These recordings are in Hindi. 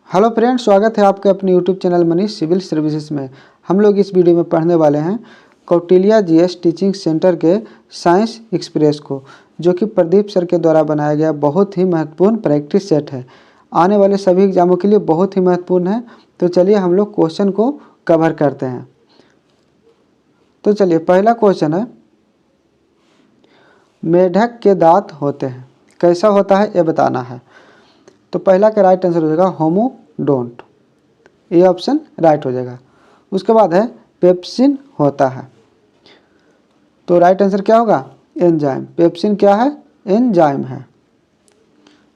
हेलो फ्रेंड्स, स्वागत है आपके अपने YouTube channel Manish civil services में। हम लोग इस वीडियो में पढ़ने वाले हैं कौटिल्या जीएस टीचिंग सेंटर के साइंस एक्सप्रेस को, जो कि प्रदीप सर के द्वारा बनाया गया बहुत ही महत्वपूर्ण प्रैक्टिस सेट है। आने वाले सभी एग्जामों के लिए बहुत ही महत्वपूर्ण है। तो चलिए हम लोग क्वेश्चन को कवर करते हैं। तो चलिए, पहला क्वेश्चन है, मेढक के दांत होते हैं, कैसा होता है ये बताना है। तो पहला का राइट आंसर हो जाएगा होमोडोंट, ये ऑप्शन राइट हो जाएगा। उसके बाद है पेप्सिन होता है, तो राइट आंसर क्या होगा? एंजाइम। पेप्सिन क्या है? एंजाइम है।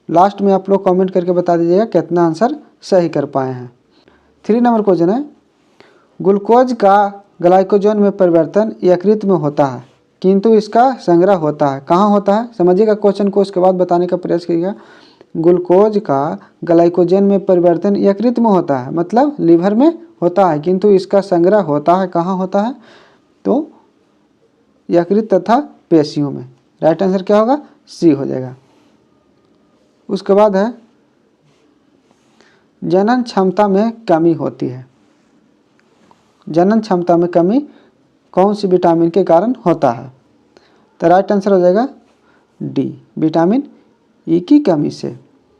लास्ट में आप लोग कमेंट करके बता दीजिएगा कितना आंसर सही कर पाए हैं। 3 नंबर क्वेश्चन है, ग्लूकोज का ग्लाइकोजन में परिवर्तन यकृत में होता है, किंतु इसका संग्रह होता है, कहाँ होता है? समझिएगा क्वेश्चन को, उसके बाद बताने का प्रयास करिएगा। ग्लूकोज का ग्लाइकोजन में परिवर्तन यकृत में होता है, मतलब लीवर में होता है, किंतु इसका संग्रह होता है, कहाँ होता है? तो यकृत तथा पेशियों में। राइट आंसर क्या होगा? सी हो जाएगा। उसके बाद है, जनन क्षमता में कमी होती है। जनन क्षमता में कमी कौन सी विटामिन के कारण होता है? तो राइट आंसर हो जाएगा डी, विटामिन ई की कमी से।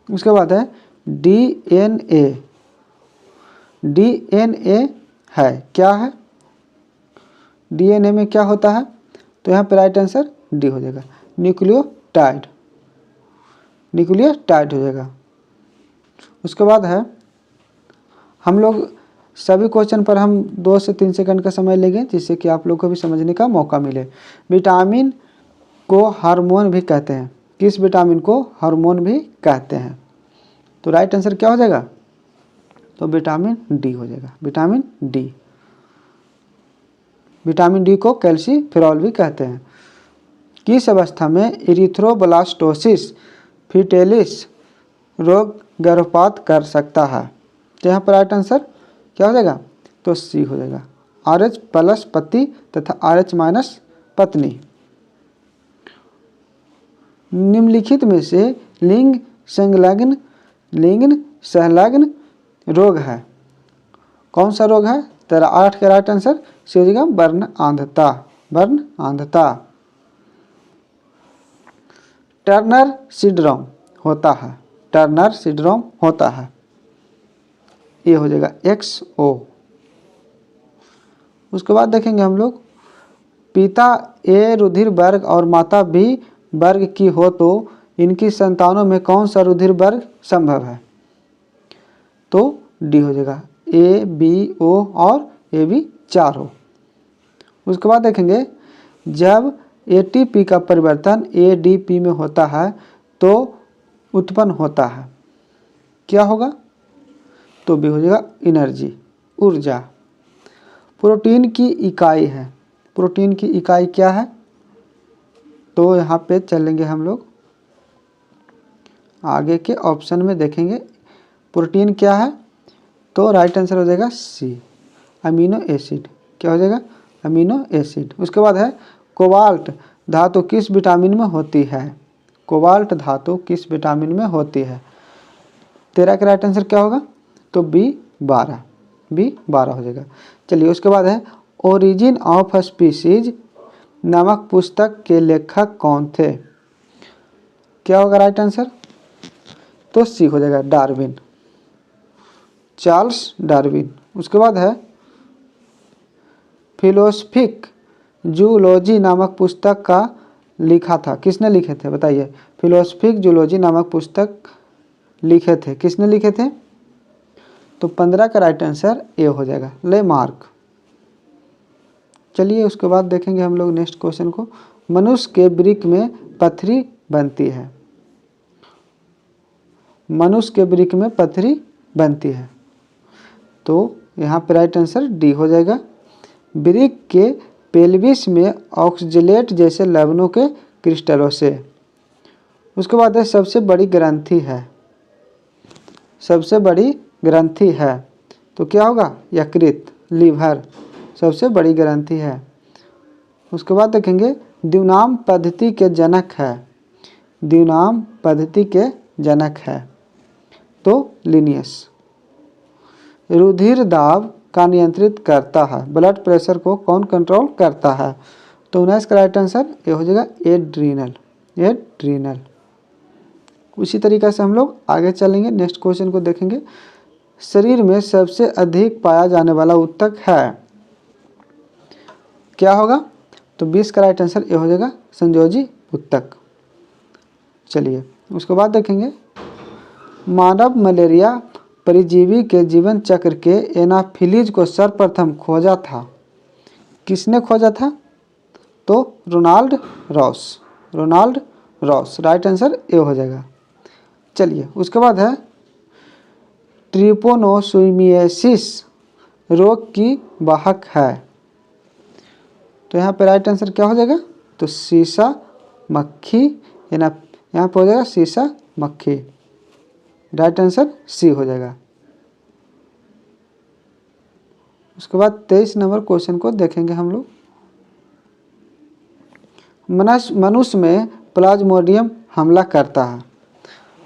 उसके बाद है डीएनए। डीएनए है क्या है? डीएनए में क्या होता है? तो यहाँ पे राइट आंसर डी हो जाएगा, न्यूक्लियोटाइड। न्यूक्लियोटाइड हो जाएगा। उसके बाद है, हम लोग सभी क्वेश्चन पर हम 2 से 3 सेकंड का समय लेंगे, जिससे कि आप लोग को भी समझने का मौका मिले। विटामिन को हार्मोन भी कहते हैं, किस विटामिन को हार्मोन भी कहते हैं? तो राइट आंसर क्या हो जाएगा? तो विटामिन डी हो जाएगा, विटामिन डी। विटामिन डी को कैल्सीफेरॉल भी कहते हैं। किस अवस्था में इरिथ्रोब्लास्टोसिस फीटेलिस रोग गर्भपात कर सकता है? तो यहाँ पर राइट आंसर क्या हो जाएगा? तो सी हो जाएगा, RH+ पति तथा RH- पत्नी। निम्नलिखित में से लिंग संलग्न रोग है, कौन सा रोग है? तेरा 8 का राइट आंसर सी हो जाएगा, वर्ण अंधता। वर्ण अंधता। टर्नर सिंड्रोम होता है, टर्नर सिंड्रोम होता है, ये हो जाएगा XO। उसके बाद देखेंगे हम लोग, पिता ए रुधिर वर्ग और माता बी वर्ग की हो तो इनकी संतानों में कौन सा रुधिर वर्ग संभव है? तो डी हो जाएगा, A, B, O और AB 4 हो। उसके बाद देखेंगे, जब ATP का परिवर्तन ADP में होता है तो उत्पन्न होता है, क्या होगा? तो बी हो जाएगा, एनर्जी, ऊर्जा। प्रोटीन की इकाई है, प्रोटीन की इकाई क्या है? तो यहाँ पे चलेंगे हम लोग आगे के ऑप्शन में, देखेंगे प्रोटीन क्या है। तो राइट आंसर हो जाएगा सी, अमीनो एसिड। क्या हो जाएगा? Amino acid. उसके बाद है, कोबाल्ट धातु किस विटामिन में होती है? कोबाल्ट धातु किस विटामिन में होती है? 13 का राइट आंसर क्या होगा? तो B12, B12 हो जाएगा। चलिए, उसके बाद है, ओरिजिन ऑफ स्पीसीज नामक पुस्तक के लेखक कौन थे? क्या होगा राइट आंसर? तो सी हो जाएगा, डार्विन, चार्ल्स डार्विन। उसके बाद है, फिलोसफिक जूलॉजी नामक पुस्तक का लिखा था, किसने लिखे थे? बताइए। फिलोसफिक जूलॉजी नामक पुस्तक लिखे थे, किसने लिखे थे? तो 15 का राइट आंसर ए हो जाएगा, लेमार्क। चलिए, उसके बाद देखेंगे हम लोग नेक्स्ट क्वेश्चन को, मनुष्य के वृक्क में पथरी बनती है। मनुष्य के वृक्क में पथरी बनती है, तो यहाँ पे राइट आंसर डी हो जाएगा, वृक्क के पेल्विस में ऑक्सलेट जैसे लवणों के क्रिस्टलों से। उसके बाद है, सबसे बड़ी ग्रंथि है, सबसे बड़ी ग्रंथि है, तो क्या होगा? यकृत, लीवर सबसे बड़ी ग्रंथि है। उसके बाद देखेंगे, द्विनाम पद्धति के जनक है, द्विनाम पद्धति के जनक है, तो लिनियस। रुधिर दाब का नियंत्रित करता है? ब्लड प्रेशर को कौन कंट्रोल करता है? तो 19 का राइट आंसर ये हो जाएगा एड्रीनल। एड्रीनल। उसी तरीके से हम लोग आगे चलेंगे, नेक्स्ट क्वेश्चन को देखेंगे। शरीर में सबसे अधिक पाया जाने वाला ऊतक है, क्या होगा? तो 20 का राइट आंसर ये हो जाएगा संयोजी ऊतक। चलिए उसके बाद देखेंगे, मानव मलेरिया परिजीवी के जीवन चक्र के एनाफिलीज को सर्वप्रथम खोजा था, किसने खोजा था? तो Ronald Ross. Ronald Ross, right answer ये हो जाएगा। चलिए उसके बाद है ट्रिपोनोसोमियासिस रोग की वाहक है, तो यहाँ पे राइट आंसर क्या हो जाएगा? तो सीसा मक्खी, यहाँ पे हो जाएगा सीसा मक्खी, राइट आंसर सी हो जाएगा। उसके बाद 23 नंबर क्वेश्चन को देखेंगे हम लोग। मनुष्य में प्लाज्मोडियम हमला करता है,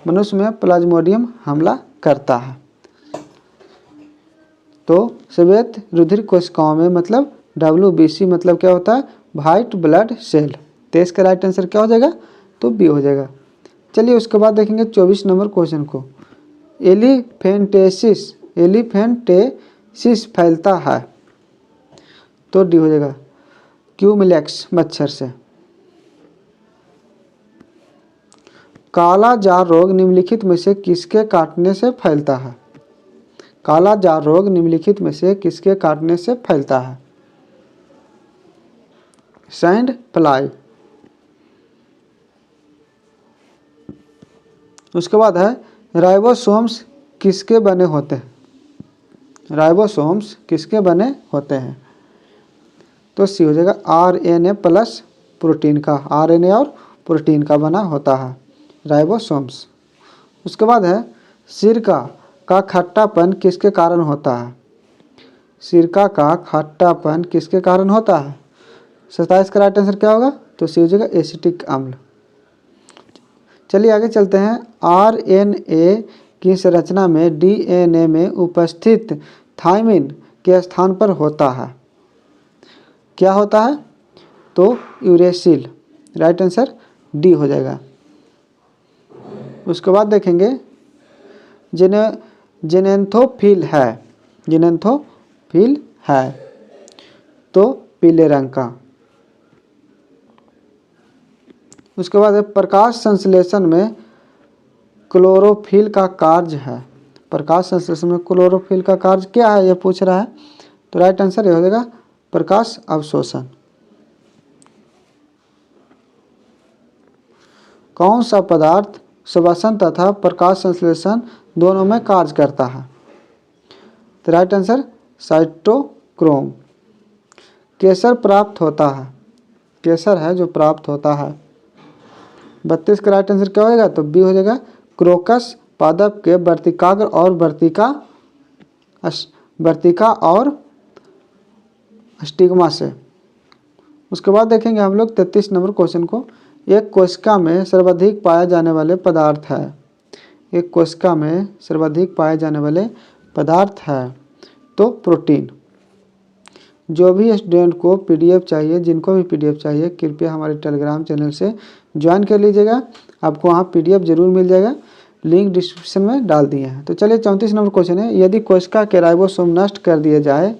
मनुष्य में प्लाज्मोडियम हमला करता है, तो श्वेत रुधिर कोशिकाओं में, मतलब WBC मतलब क्या होता है? White blood cell. 23 का राइट आंसर क्या हो जाएगा? तो बी हो जाएगा। चलिए उसके बाद देखेंगे 24 नंबर क्वेश्चन को। एलिफेंटेसिस फैलता है, तो डी हो जाएगा क्यूमिलेक्स मच्छर से। काला जार रोग निम्नलिखित में से किसके काटने से फैलता है? काला जार रोग निम्नलिखित में से किसके काटने से फैलता है? Sand fly. उसके बाद है राइबोसोम्स किसके बने होते हैं? राइबोसोम्स किसके बने होते हैं? तो सी हो जाएगा RNA प्लस प्रोटीन का, RNA और प्रोटीन का बना होता है राइबोसोम्स। उसके बाद है सिरका का खट्टापन किसके कारण होता है? सिरका का खट्टापन किसके कारण होता है? 27 का राइट आंसर क्या होगा? तो सी हो जाएगा एसिटिक अम्ल। चलिए आगे चलते हैं। RNA की संरचना में DNA में उपस्थित थायमिन के स्थान पर होता है, क्या होता है? तो यूरेसिल, राइट आंसर डी हो जाएगा। उसके बाद देखेंगे जेनेंथोफिल है, जेनेंथोफिल है तो पीले रंग का। उसके बाद प्रकाश संश्लेषण में क्लोरोफिल का कार्य है, प्रकाश संश्लेषण में क्लोरोफिल का कार्य क्या है ये पूछ रहा है, तो राइट आंसर ये हो जाएगा प्रकाश अवशोषण। कौन सा पदार्थ श्वसन तथा प्रकाश संश्लेषण दोनों में कार्य करता है? तो राइट आंसर साइटोक्रोम। केसर प्राप्त होता है, केसर है जो प्राप्त होता है। 32 का राइट आंसर क्या होगा? तो बी हो जाएगा क्रोकस पादप के वर्तिकाग्र और वर्तिका और स्टिग्मा से। उसके बाद देखेंगे हम लोग 33 नंबर क्वेश्चन को। एक कोशिका में सर्वाधिक पाए जाने वाले पदार्थ है, एक कोशिका में सर्वाधिक पाए जाने वाले पदार्थ है तो प्रोटीन। जो भी स्टूडेंट को PDF चाहिए, जिनको भी PDF चाहिए, कृपया हमारे टेलीग्राम चैनल से ज्वाइन कर लीजिएगा, आपको वहाँ PDF जरूर मिल जाएगा, लिंक डिस्क्रिप्शन में डाल दिए हैं। तो चलिए 34 नंबर क्वेश्चन है। यदि कोशिका के राइबोसोम नष्ट कर दिए जाए,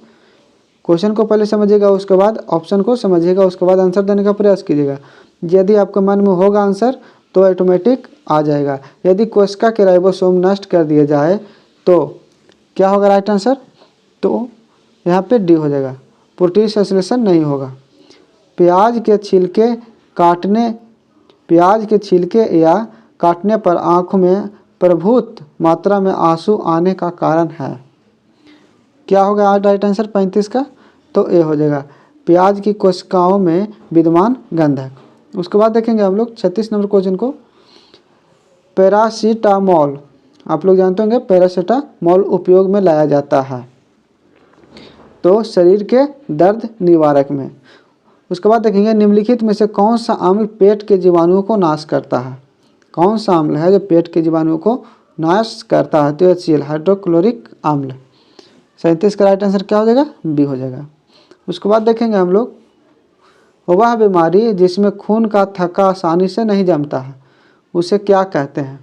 क्वेश्चन को पहले समझिएगा, उसके बाद ऑप्शन को समझिएगा, उसके बाद आंसर देने का प्रयास कीजिएगा। यदि आपके मन में होगा आंसर तो ऑटोमेटिक आ जाएगा। यदि कोशिका के राइबोसोम नष्ट कर दिए जाए तो क्या होगा राइट आंसर? तो यहाँ पे डी हो जाएगा, प्रोटीन संश्लेषण नहीं होगा। प्याज के छिलके या काटने पर आँखों में प्रभुत मात्रा में आंसू आने का कारण है, क्या होगा आज राइट आंसर 35 का? तो ए हो जाएगा प्याज की कोशिकाओं में विद्यमान गंधक। उसके बाद देखेंगे हम लोग 36 नंबर क्वेश्चन को। पैरासीटामोल, आप लोग जानते होंगे पैरासीटामोल उपयोग में लाया जाता है तो शरीर के दर्द निवारक में। उसके बाद देखेंगे निम्नलिखित में से कौन सा अम्ल पेट के जीवाणुओं को नाश करता है? कौन सा अम्ल है जो पेट के जीवाणुओं को नाश करता है? तो HCl हाइड्रोक्लोरिक अम्ल। 37 का राइट आंसर क्या हो जाएगा? बी हो जाएगा। उसके बाद देखेंगे हम लोग, वह बीमारी जिसमें खून का थक्का आसानी से नहीं जमता है उसे क्या कहते हैं?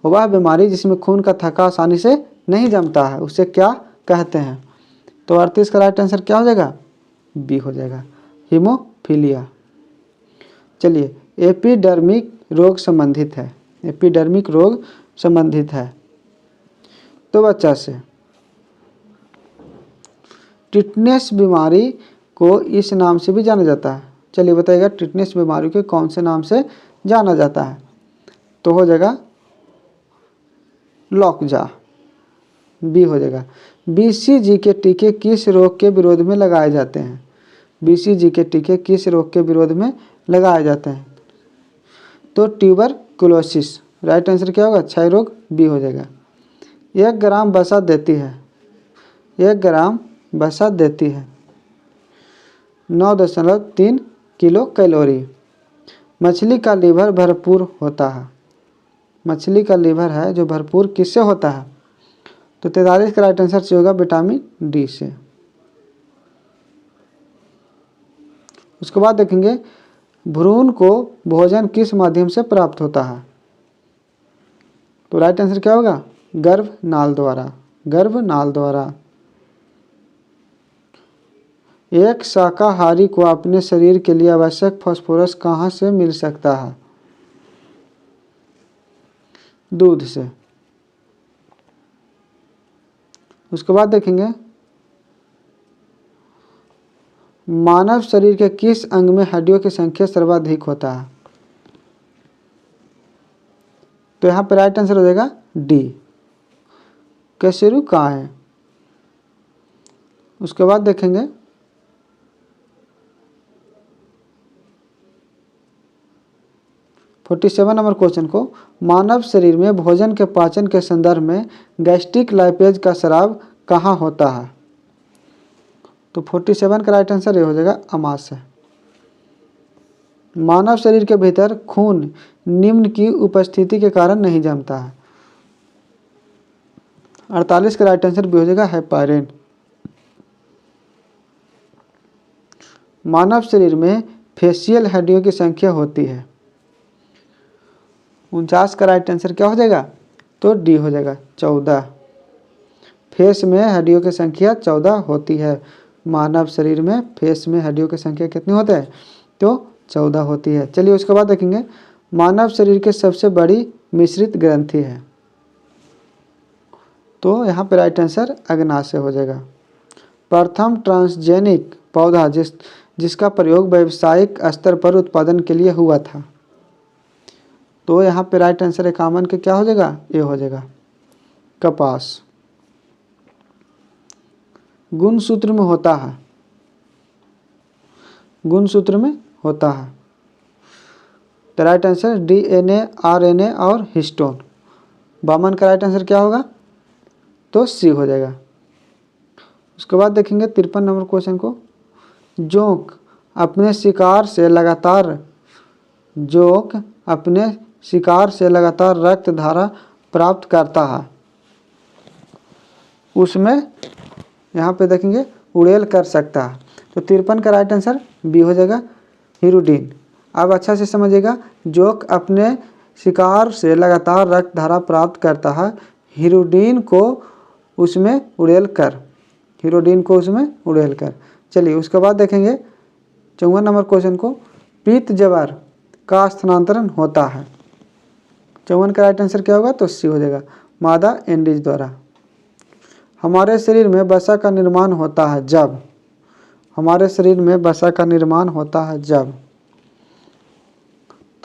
वह बीमारी जिसमें खून का थक्का आसानी से नहीं जमता है उसे क्या कहते हैं? तो 38 का राइट आंसर क्या हो जाएगा? बी हो जाएगा, हीमोफीलिया। चलिए, एपिडर्मिक रोग संबंधित है, एपिडर्मिक रोग संबंधित है। तो बच्चा से टिटनेस बीमारी को इस नाम से भी जाना जाता है। चलिए बताइएगा, टिटनेस बीमारी को कौन से नाम से जाना जाता है? तो हो जाएगा लॉकजा, बी हो जाएगा। बीसीजी के टीके किस रोग के विरोध में लगाए जाते हैं? बीसीजी के टीके किस रोग के विरोध में लगाए जाते हैं? तो ट्यूबरकुलोसिस। राइट आंसर क्या होगा? क्षय रोग, बी हो जाएगा। 1 ग्राम वसा देती है, 1 ग्राम वसा देती है 9.3 किलो कैलोरी। मछली का लीवर भरपूर होता है, मछली का लीवर है जो भरपूर किससे होता है? तो 43 का राइट आंसर होगा विटामिन डी से। उसके बाद देखेंगे, भ्रूण को भोजन किस माध्यम से प्राप्त होता है? तो राइट आंसर क्या होगा? गर्भनाल द्वारा, गर्भनाल द्वारा। एक शाकाहारी को अपने शरीर के लिए आवश्यक फास्फोरस कहाँ से मिल सकता है? दूध से। उसके बाद देखेंगे, मानव शरीर के किस अंग में हड्डियों की संख्या सर्वाधिक होता है? तो यहाँ पे राइट आंसर हो जाएगा डी, कैसेरू कहाँ है। उसके बाद देखेंगे, फोर्टी 47 नंबर क्वेश्चन को, मानव शरीर में भोजन के पाचन के संदर्भ में गैस्ट्रिक लाइपेज का स्राव कहाँ होता है? तो 47 का राइट आंसर ये हो जाएगा अमाशय। मानव शरीर के भीतर खून निम्न की उपस्थिति के कारण नहीं जमता है। 48 का राइट आंसर भी हो जाएगा हेपारिन। मानव शरीर में फेशियल हड्डियों की संख्या होती है। 49 का राइट आंसर क्या हो जाएगा? तो डी हो जाएगा 14। फेस में हड्डियों की संख्या 14 होती है। मानव शरीर में फेस में हड्डियों की संख्या कितनी होती है? तो 14 होती है। चलिए उसके बाद देखेंगे, मानव शरीर के सबसे बड़ी मिश्रित ग्रंथि है। तो यहाँ पे राइट आंसर अग्नाशय हो जाएगा। प्रथम ट्रांसजेनिक पौधा जिसका प्रयोग व्यावसायिक स्तर पर उत्पादन के लिए हुआ था। तो यहाँ पे राइट आंसर 51 के क्या हो जाएगा? ये हो जाएगा कपास। गुणसूत्र में होता है, गुणसूत्र में होता है। तो राइट आंसर डीएनए, आरएनए और हिस्टोन। 52 का राइट आंसर क्या होगा? तो सी हो जाएगा। उसके बाद देखेंगे 53 नंबर क्वेश्चन को, जोंक अपने शिकार से लगातार रक्त धारा प्राप्त करता है, उसमें यहाँ पे देखेंगे उड़ेल कर सकता है। तो 53 का राइट आंसर बी हो जाएगा हिरुडीन। अब अच्छा से समझिएगा, जोंक अपने शिकार से लगातार रक्त धारा प्राप्त करता है, हिरुडीन को उसमें उड़ेल कर, चलिए उसके बाद देखेंगे 54 नंबर क्वेश्चन को, पीत जबर का स्थानांतरण होता है। 54 का राइट आंसर क्या होगा? तो सी हो जाएगा मादा एंडीज द्वारा। हमारे शरीर में वसा का निर्माण होता है जब, हमारे शरीर में वसा का निर्माण होता है जब,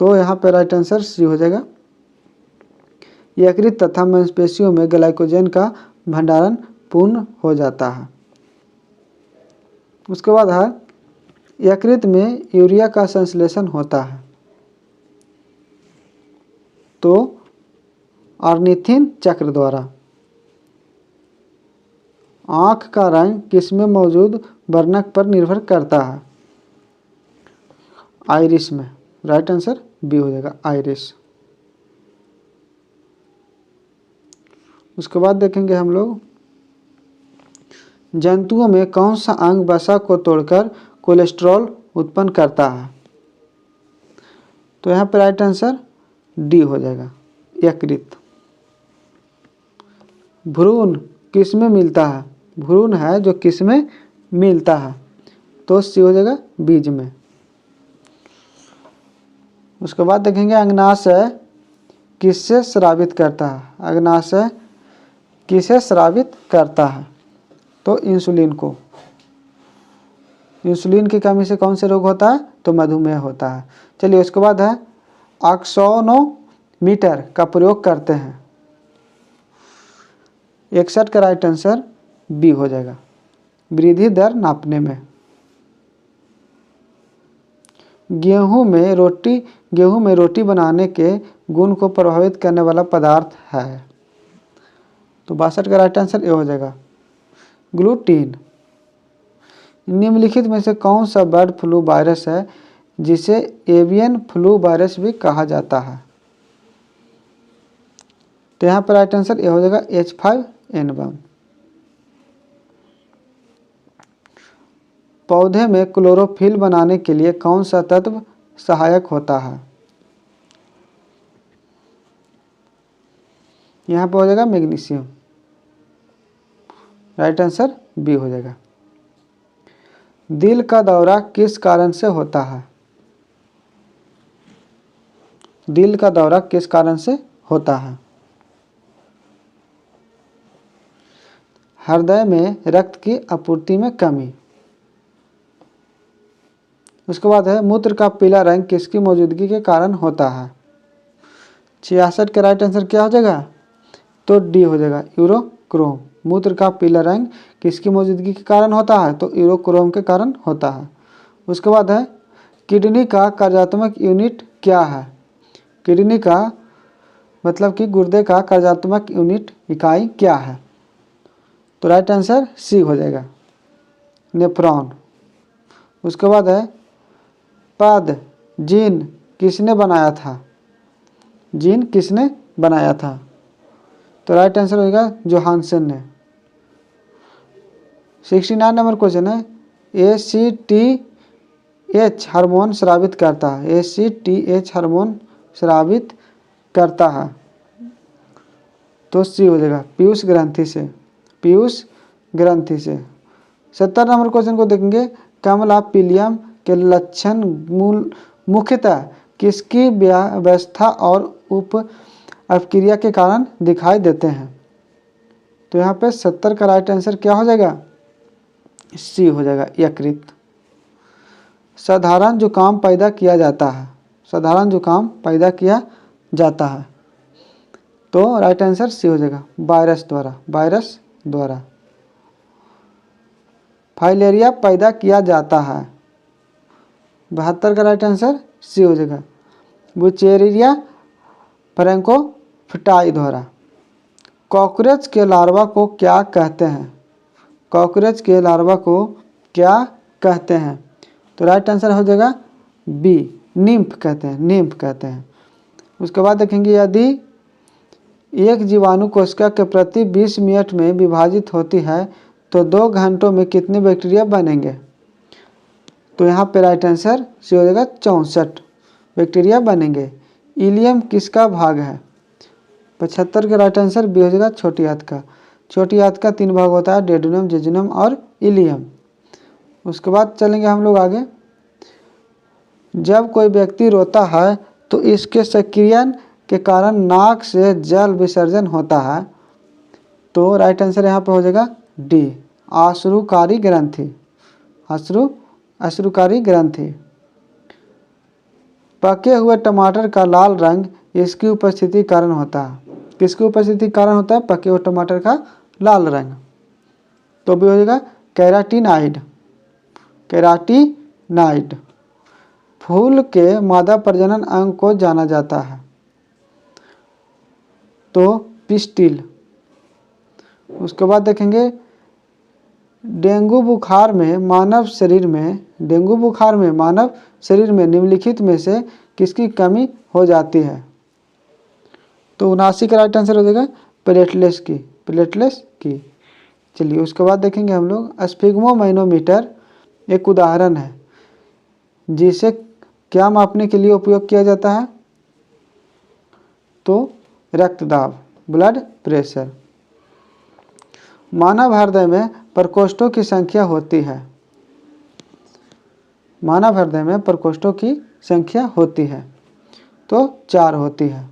तो यहाँ पे राइट आंसर सी हो जाएगा। यकृत तथा मांसपेशियों में ग्लाइकोजन का भंडारण पूर्ण हो जाता है। उसके बाद है, यकृत में यूरिया का संश्लेषण होता है। तो ऑर्निथिन चक्र द्वारा। आँख का रंग किसमें मौजूद वर्णक पर निर्भर करता है? आइरिस में। राइट आंसर बी हो जाएगा आइरिस। उसके बाद देखेंगे हम लोग जंतुओं में कौन सा अंग वसा को तोड़कर कोलेस्ट्रॉल उत्पन्न करता है? तो यहाँ पर राइट आंसर डी हो जाएगा, यकृत। भ्रूण किस में मिलता है? भ्रूण है जो किस में मिलता है? तो सी हो जाएगा, बीज में। उसके बाद देखेंगे अग्नाशय किससे स्रावित करता है? अग्नाशय किसे स्रावित करता है? तो इंसुलिन को। इंसुलिन की कमी से कौन से रोग होता है? तो मधुमेह होता है। चलिए उसके बाद है एक्सोनोमीटर का प्रयोग करते हैं। 61 का राइट आंसर बी हो जाएगा, वृद्धि दर नापने में। गेहूं में रोटी बनाने के गुण को प्रभावित करने वाला पदार्थ है। तो 62 का राइट आंसर ए हो जाएगा, ग्लूटीन। निम्नलिखित में से कौन सा बर्ड फ्लू वायरस है जिसे एवियन फ्लू वायरस भी कहा जाता है? तो यहाँ पर राइट आंसर ए हो जाएगा, H5N1। पौधे में क्लोरोफिल बनाने के लिए कौन सा तत्व सहायक होता है? यहाँ पर हो जाएगा मैग्नीशियम, राइट आंसर बी हो जाएगा। दिल का दौरा किस कारण से होता है? दिल का दौरा किस कारण से होता है? हृदय में रक्त की आपूर्ति में कमी। उसके बाद है मूत्र का पीला रंग किसकी मौजूदगी के कारण होता है? 66 का राइट आंसर क्या हो जाएगा? तो डी हो जाएगा, यूरोक्रोम। मूत्र का पीला रंग किसकी मौजूदगी के कारण होता है? तो यूरोक्रोम के कारण होता है। उसके बाद है किडनी का कार्यात्मक यूनिट क्या है? किडनी का मतलब कि गुर्दे का कार्यात्मक यूनिट इकाई क्या है? तो राइट आंसर सी हो जाएगा, नेफ्रॉन। उसके बाद है पद जीन किसने बनाया था? जीन किसने बनाया था? तो राइट आंसर होगा जोहानसन ने। 69 नंबर क्वेश्चन है ACTH हार्मोन स्रावित करता है। ACTH हार्मोन स्रावित करता है, तो सी हो जाएगा, पीयूष ग्रंथि से। पीयूष ग्रंथि से। 70 नंबर क्वेश्चन को देखेंगे, कमला पीलियम के लक्षण मुख्यतः किसकी व्यवस्था और उप अपक्रिया के कारण दिखाई देते हैं? तो यहाँ पे 70 का राइट आंसर क्या हो जाएगा? सी हो जाएगा, यकृत। साधारण जुकाम पैदा किया जाता है। साधारण जुकाम पैदा किया जाता है, तो राइट आंसर सी हो जाएगा, वायरस द्वारा। वायरस द्वारा। फाइलेरिया पैदा किया जाता है। 72 का राइट आंसर सी हो जाएगा, बुचेरिया फ्रैंकोफिटाई द्वारा। कॉकरोच के लार्वा को क्या कहते हैं? कॉकरोच के लार्वा को क्या कहते हैं? तो राइट आंसर हो जाएगा बी, निम्फ कहते हैं, निम्फ कहते हैं। उसके बाद देखेंगे, यदि एक जीवाणु कोशिका के प्रति 20 मिनट में विभाजित होती है तो 2 घंटों में कितने बैक्टीरिया बनेंगे? तो यहाँ पे राइट आंसर सी हो जाएगा, 64 बैक्टीरिया बनेंगे। इलियम किसका भाग है? 75 का राइट आंसर बी हो जाएगा, छोटी आंत का। छोटी आंत का 3 भाग होता है, डेडुनम, जेजुनम और इलियम। उसके बाद चलेंगे हम लोग आगे। जब कोई व्यक्ति रोता है तो इसके सक्रियण के कारण नाक से जल विसर्जन होता है, तो राइट आंसर यहाँ पे हो जाएगा डी, अश्रुकारी ग्रंथि। अश्रुकारी ग्रंथि। पके हुए टमाटर का लाल रंग इसकी उपस्थिति कारण होता है। किसकी उपस्थिति कारण होता है पके हुए टमाटर का लाल रंग? तो भी हो जाएगा केराटिनाइड। केराटिनाइड। फूल के मादा प्रजनन अंग को जाना जाता है, तो पिस्टिल। उसके बाद देखेंगे, डेंगू बुखार में मानव शरीर में निम्नलिखित में से किसकी कमी हो जाती है? तो 79 का राइट आंसर हो जाएगा प्लेटलेट्स की। चलिए उसके बाद देखेंगे हम लोग स्फिग्मोमैनोमीटर एक उदाहरण है जिसे क्या मापने के लिए उपयोग किया जाता है, तो रक्तदाब, ब्लड प्रेशर। मानव हृदय में प्रकोष्ठों की संख्या होती है, मानव हृदय में प्रकोष्ठों की संख्या होती है, तो 4 होती है।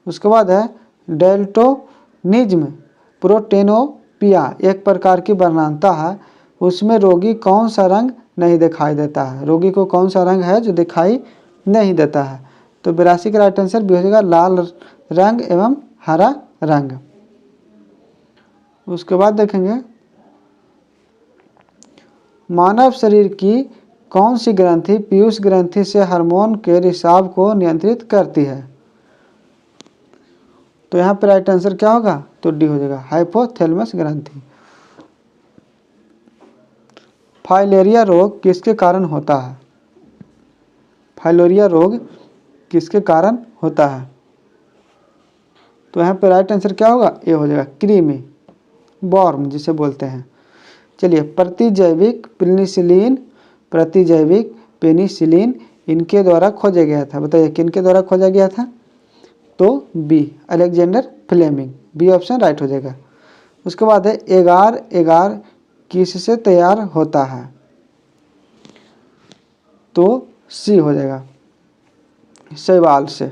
उसके बाद है डेल्टोनिज्म प्रोटेनोपिया एक प्रकार की वर्णांता है, उसमें रोगी कौन सा रंग नहीं दिखाई देता है, रोगी को कौन सा रंग है जो दिखाई नहीं देता है, तो 82 का राइट आंसर भी हो जाएगा लाल रंग एवं हरा रंग। उसके बाद देखेंगे मानव शरीर की कौन सी ग्रंथि पीयूष ग्रंथि से हार्मोन के रिसाव को नियंत्रित करती है, तो यहाँ पर राइट आंसर क्या होगा, तो डी हो जाएगा हाइपोथैलेमस ग्रंथि। फाइलेरिया रोग किसके कारण होता है, फाइलेरिया रोग किसके कारण होता है, तो यहाँ पर राइट आंसर क्या होगा, ये हो जाएगा कृमि, वर्म जिसे बोलते हैं। चलिए प्रतिजैविक पेनिसिलिन इनके द्वारा खोजा गया था, बताइए किनके द्वारा खोजा गया था, तो B Alexander Fleming, B option right हो जाएगा। उसके बाद है एगार एगार किससे तैयार होता है, तो सी हो जाएगा शैवाल से।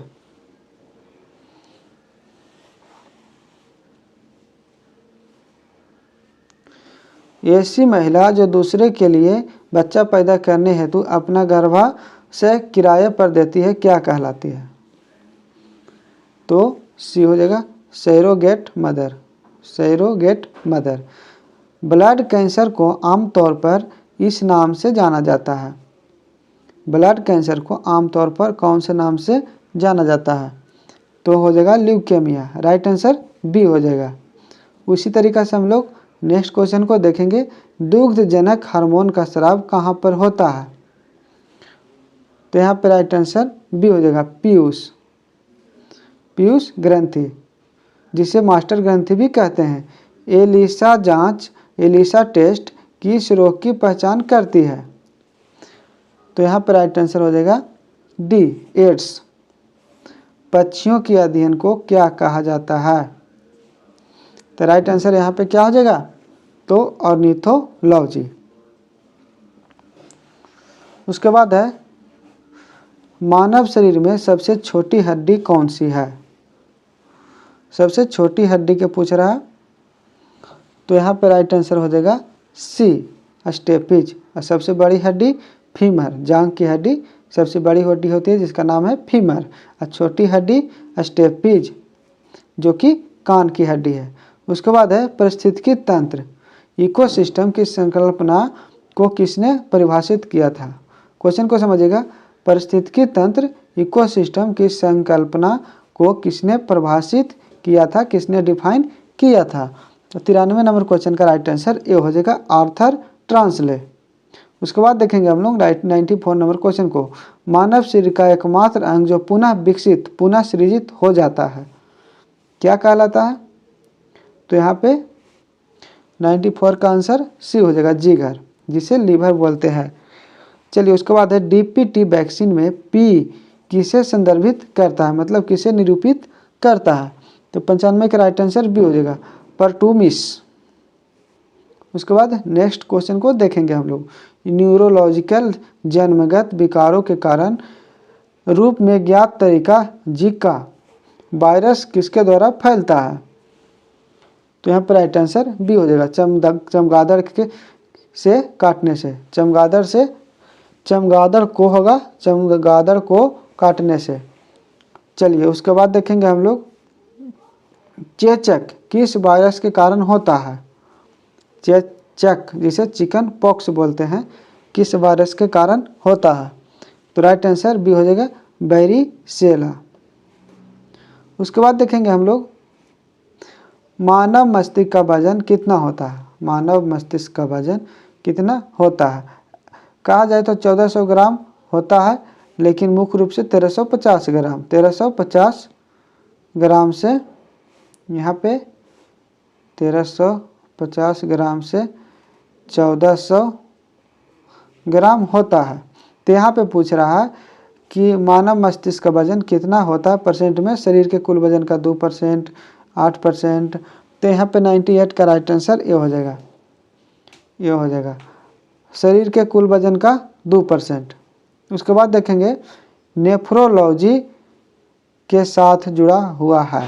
ऐसी महिला जो दूसरे के लिए बच्चा पैदा करने हेतु अपना गर्भाशय किराए पर देती है क्या कहलाती है, तो सी हो जाएगा surrogate mother, surrogate mother. Blood cancer को आमतौर पर इस नाम से जाना जाता है, ब्लड कैंसर को आमतौर पर कौन से नाम से जाना जाता है, तो हो जाएगा ल्यूकेमिया, राइट आंसर बी हो जाएगा। उसी तरीक़ा से हम लोग नेक्स्ट क्वेश्चन को देखेंगे, दुग्धजनक हार्मोन का स्राव कहाँ पर होता है, तो यहाँ पर राइट आंसर बी हो जाएगा पीयूष, पीयूष ग्रंथि जिसे मास्टर ग्रंथि भी कहते हैं। एलिसा जांच, एलिसा टेस्ट किस रोग की पहचान करती है, तो यहाँ पर राइट आंसर हो जाएगा डी एड्स। पक्षियों के अध्ययन को क्या कहा जाता है, तो राइट आंसर यहाँ पे क्या हो जाएगा, तो ऑर्निथोलॉजी। उसके बाद है मानव शरीर में सबसे छोटी हड्डी कौन सी है, सबसे छोटी हड्डी के पूछ रहा है, तो यहाँ पे राइट आंसर हो जाएगा सी स्टेपिज। और सबसे बड़ी हड्डी फीमर, जांघ की हड्डी सबसे बड़ी हड्डी होती है जिसका नाम है फीमर, और छोटी हड्डी स्टेपिज जो कि कान की हड्डी है। उसके बाद है पारिस्थितिकी तंत्र, इकोसिस्टम की संकल्पना को किसने परिभाषित किया था, क्वेश्चन को समझिएगा, पारिस्थितिकी तंत्र इकोसिस्टम की संकल्पना को किसने परिभाषित किया था, किसने डिफाइन किया था, तो 93 नंबर क्वेश्चन का राइट आंसर ए हो जाएगा आर्थर ट्रांसले। उसके बाद देखेंगे हम लोग 94 नंबर क्वेश्चन को, मानव शरीर का एकमात्र अंग जो पुनः विकसित पुनः सृजित हो जाता है क्या कहलाता है, तो यहाँ पे 94 का आंसर सी हो जाएगा जिगर, जिसे लीवर बोलते हैं। चलिए उसके बाद है डीपीटी वैक्सीन में पी किसे संदर्भित करता है, मतलब किसे निरूपित करता है, तो 95 का राइट आंसर बी हो जाएगा परटूमिस। उसके बाद नेक्स्ट क्वेश्चन को देखेंगे हम लोग, न्यूरोलॉजिकल जन्मगत विकारों के कारण रूप में ज्ञात तरीका जीका वायरस किसके द्वारा फैलता है, तो यहाँ पर राइट आंसर बी हो जाएगा चमगादड़ के से काटने से, चमगादड़ को होगा, चमगादड़ को काटने से। चलिए उसके बाद देखेंगे हम लोग चेचक किस वायरस के कारण होता है, चेचक जिसे चिकन पॉक्स बोलते हैं किस वायरस के कारण होता है, तो राइट आंसर बी हो जाएगा वेरिसेला। उसके बाद देखेंगे हम लोग मानव मस्तिष्क का वजन कितना होता है, मानव मस्तिष्क का वजन कितना होता है, कहा जाए तो 1400 ग्राम होता है, लेकिन मुख्य रूप से 1350 ग्राम, 1350 ग्राम से यहाँ पे 1350 ग्राम से 1400 ग्राम होता है। तो यहाँ पे पूछ रहा है कि मानव मस्तिष्क का वजन कितना होता है परसेंट में, शरीर के कुल वजन का 2%, 8%। तो यहाँ पे 98 का राइट आंसर ये हो जाएगा, ये हो जाएगा शरीर के कुल वजन का 2%। उसके बाद देखेंगे नेफ्रोलॉजी के साथ जुड़ा हुआ है,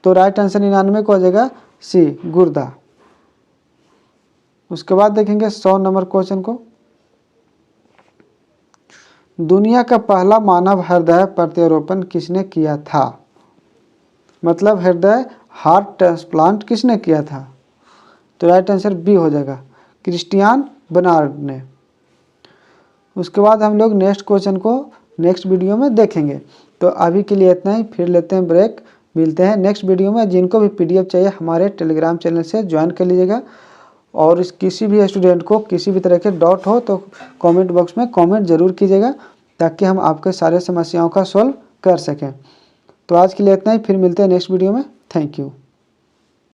तो राइट आंसर 99 को हो जाएगा सी, गुर्दा। उसके बाद देखेंगे 100 नंबर क्वेश्चन को। दुनिया का पहला मानव हृदय प्रत्यारोपण किसने किया था? मतलब हृदय हार्ट ट्रांसप्लांट किसने किया था? तो राइट आंसर बी हो जाएगा, क्रिस्टियान बर्नार्ड ने। उसके बाद हम लोग नेक्स्ट क्वेश्चन को नेक्स्ट वीडियो में देखेंगे। तो अभी के लिए इतना ही, फिर लेते हैं ब्रेक, मिलते हैं नेक्स्ट वीडियो में। जिनको भी पीडीएफ चाहिए हमारे टेलीग्राम चैनल से ज्वाइन कर लीजिएगा। और किसी भी स्टूडेंट को किसी भी तरह के डाउट हो तो कमेंट बॉक्स में कमेंट ज़रूर कीजिएगा, ताकि हम आपके सारे समस्याओं का सॉल्व कर सकें। तो आज के लिए इतना ही, फिर मिलते हैं नेक्स्ट वीडियो में। Thank you.